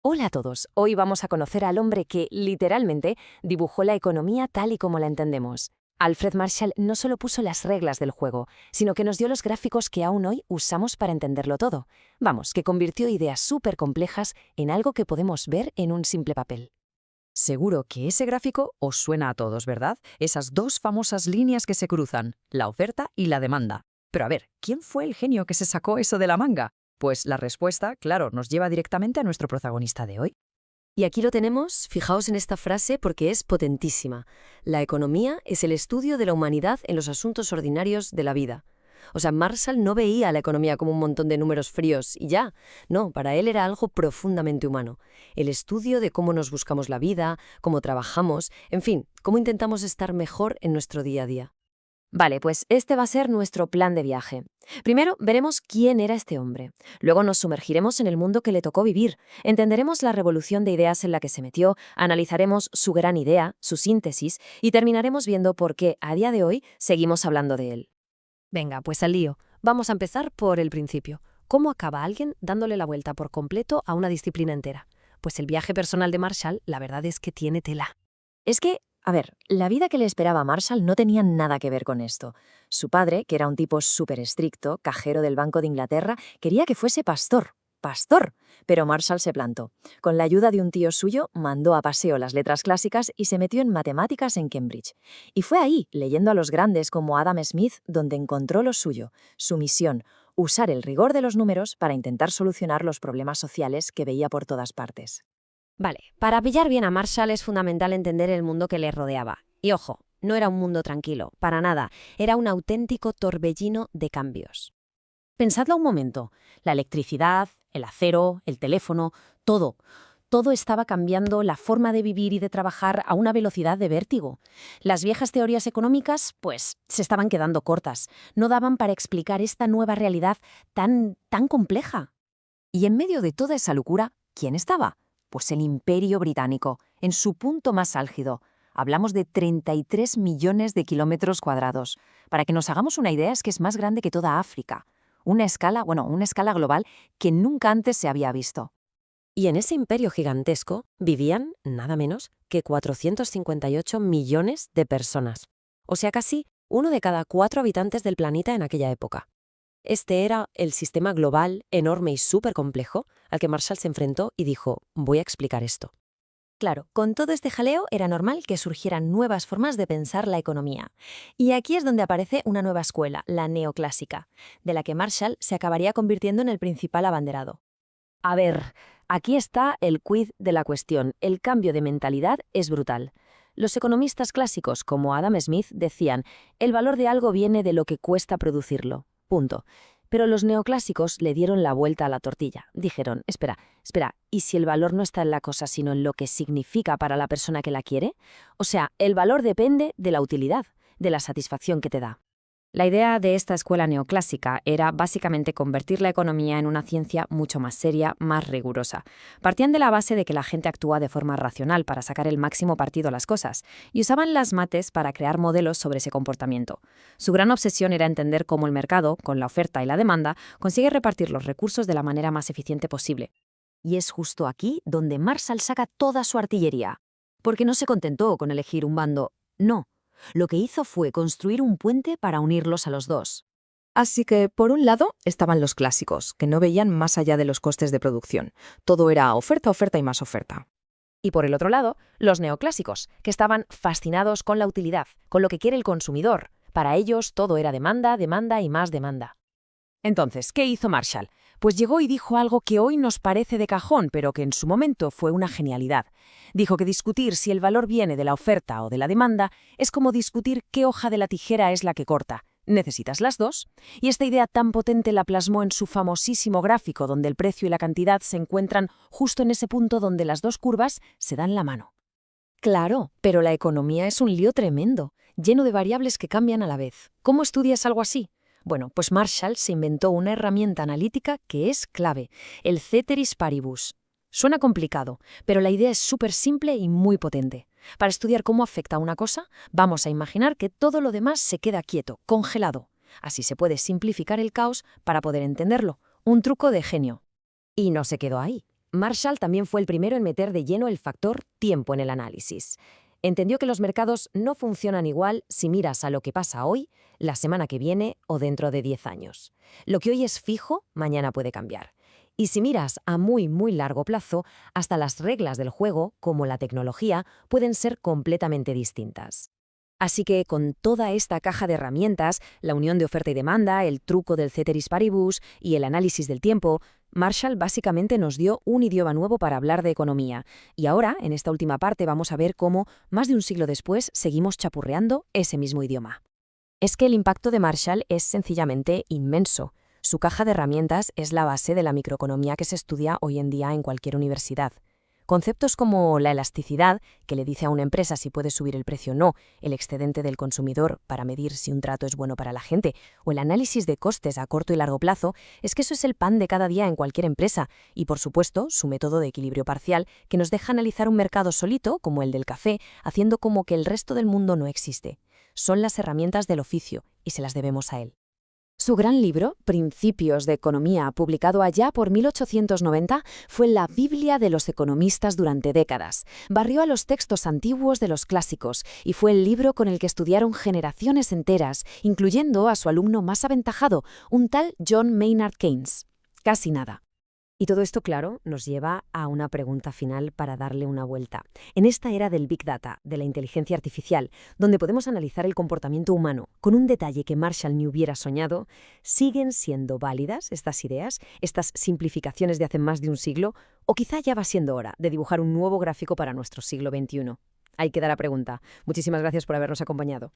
Hola a todos, hoy vamos a conocer al hombre que, literalmente, dibujó la economía tal y como la entendemos. Alfred Marshall no solo puso las reglas del juego, sino que nos dio los gráficos que aún hoy usamos para entenderlo todo. Vamos, que convirtió ideas súper complejas en algo que podemos ver en un simple papel. Seguro que ese gráfico os suena a todos, ¿verdad? Esas dos famosas líneas que se cruzan, la oferta y la demanda. Pero a ver, ¿quién fue el genio que se sacó eso de la manga? Pues la respuesta, claro, nos lleva directamente a nuestro protagonista de hoy. Y aquí lo tenemos, fijaos en esta frase porque es potentísima. La economía es el estudio de la humanidad en los asuntos ordinarios de la vida. O sea, Marshall no veía a la economía como un montón de números fríos y ya. No, para él era algo profundamente humano. El estudio de cómo nos buscamos la vida, cómo trabajamos, en fin, cómo intentamos estar mejor en nuestro día a día. Vale, pues este va a ser nuestro plan de viaje. Primero veremos quién era este hombre. Luego nos sumergiremos en el mundo que le tocó vivir. Entenderemos la revolución de ideas en la que se metió, analizaremos su gran idea, su síntesis, y terminaremos viendo por qué a día de hoy seguimos hablando de él. Venga, pues al lío. Vamos a empezar por el principio. ¿Cómo acaba alguien dándole la vuelta por completo a una disciplina entera? Pues el viaje personal de Marshall, la verdad es que tiene tela. Es que, a ver, la vida que le esperaba a Marshall no tenía nada que ver con esto. Su padre, que era un tipo súper estricto, cajero del Banco de Inglaterra, quería que fuese pastor. ¡Pastor! Pero Marshall se plantó. Con la ayuda de un tío suyo, mandó a paseo las letras clásicas y se metió en matemáticas en Cambridge. Y fue ahí, leyendo a los grandes como Adam Smith, donde encontró lo suyo, su misión, usar el rigor de los números para intentar solucionar los problemas sociales que veía por todas partes. Vale, para pillar bien a Marshall es fundamental entender el mundo que le rodeaba. Y ojo, no era un mundo tranquilo, para nada, era un auténtico torbellino de cambios. Pensadlo un momento. La electricidad, el acero, el teléfono, todo. Todo estaba cambiando la forma de vivir y de trabajar a una velocidad de vértigo. Las viejas teorías económicas, pues, se estaban quedando cortas. No daban para explicar esta nueva realidad tan compleja. Y en medio de toda esa locura, ¿quién estaba? Pues el Imperio Británico, en su punto más álgido. Hablamos de 33 millones de kilómetros cuadrados. Para que nos hagamos una idea, es que es más grande que toda África. Una escala global que nunca antes se había visto. Y en ese imperio gigantesco vivían, nada menos, que 458 millones de personas. O sea, casi 1 de cada 4 habitantes del planeta en aquella época. Este era el sistema global, enorme y súper complejo, al que Marshall se enfrentó y dijo, voy a explicar esto. Claro, con todo este jaleo era normal que surgieran nuevas formas de pensar la economía. Y aquí es donde aparece una nueva escuela, la neoclásica, de la que Marshall se acabaría convirtiendo en el principal abanderado. A ver, aquí está el quid de la cuestión. El cambio de mentalidad es brutal. Los economistas clásicos, como Adam Smith, decían, el valor de algo viene de lo que cuesta producirlo. Punto. Pero los neoclásicos le dieron la vuelta a la tortilla. Dijeron, espera, ¿y si el valor no está en la cosa sino en lo que significa para la persona que la quiere? O sea, el valor depende de la utilidad, de la satisfacción que te da. La idea de esta escuela neoclásica era básicamente convertir la economía en una ciencia mucho más seria, más rigurosa. Partían de la base de que la gente actúa de forma racional para sacar el máximo partido a las cosas, y usaban las mates para crear modelos sobre ese comportamiento. Su gran obsesión era entender cómo el mercado, con la oferta y la demanda, consigue repartir los recursos de la manera más eficiente posible. Y es justo aquí donde Marshall saca toda su artillería. Porque no se contentó con elegir un bando, no. Lo que hizo fue construir un puente para unirlos a los dos. Así que, por un lado, estaban los clásicos, que no veían más allá de los costes de producción. Todo era oferta, oferta y más oferta. Y por el otro lado, los neoclásicos, que estaban fascinados con la utilidad, con lo que quiere el consumidor. Para ellos todo era demanda, demanda y más demanda. Entonces, ¿qué hizo Marshall? Pues llegó y dijo algo que hoy nos parece de cajón, pero que en su momento fue una genialidad. Dijo que discutir si el valor viene de la oferta o de la demanda es como discutir qué hoja de la tijera es la que corta. Necesitas las dos. Y esta idea tan potente la plasmó en su famosísimo gráfico, donde el precio y la cantidad se encuentran justo en ese punto donde las dos curvas se dan la mano. Claro, pero la economía es un lío tremendo, lleno de variables que cambian a la vez. ¿Cómo estudias algo así? Bueno, pues Marshall se inventó una herramienta analítica que es clave, el ceteris paribus. Suena complicado, pero la idea es súper simple y muy potente. Para estudiar cómo afecta a una cosa, vamos a imaginar que todo lo demás se queda quieto, congelado. Así se puede simplificar el caos para poder entenderlo. Un truco de genio. Y no se quedó ahí. Marshall también fue el primero en meter de lleno el factor tiempo en el análisis. Entendió que los mercados no funcionan igual si miras a lo que pasa hoy, la semana que viene o dentro de 10 años. Lo que hoy es fijo, mañana puede cambiar. Y si miras a muy, muy largo plazo, hasta las reglas del juego, como la tecnología, pueden ser completamente distintas. Así que con toda esta caja de herramientas, la unión de oferta y demanda, el truco del ceteris paribus y el análisis del tiempo, Marshall básicamente nos dio un idioma nuevo para hablar de economía. Y ahora, en esta última parte, vamos a ver cómo, más de un siglo después, seguimos chapurreando ese mismo idioma. Es que el impacto de Marshall es sencillamente inmenso. Su caja de herramientas es la base de la microeconomía que se estudia hoy en día en cualquier universidad. Conceptos como la elasticidad, que le dice a una empresa si puede subir el precio o no, el excedente del consumidor para medir si un trato es bueno para la gente, o el análisis de costes a corto y largo plazo, es que eso es el pan de cada día en cualquier empresa, y por supuesto su método de equilibrio parcial, que nos deja analizar un mercado solito, como el del café, haciendo como que el resto del mundo no existe. Son las herramientas del oficio, y se las debemos a él. Su gran libro, Principios de Economía, publicado allá por 1890, fue la Biblia de los economistas durante décadas. Barrió a los textos antiguos de los clásicos y fue el libro con el que estudiaron generaciones enteras, incluyendo a su alumno más aventajado, un tal John Maynard Keynes. Casi nada. Y todo esto, claro, nos lleva a una pregunta final para darle una vuelta. En esta era del Big Data, de la inteligencia artificial, donde podemos analizar el comportamiento humano con un detalle que Marshall ni hubiera soñado, ¿siguen siendo válidas estas ideas, estas simplificaciones de hace más de un siglo? ¿O quizá ya va siendo hora de dibujar un nuevo gráfico para nuestro siglo XXI? Ahí queda la pregunta. Muchísimas gracias por habernos acompañado.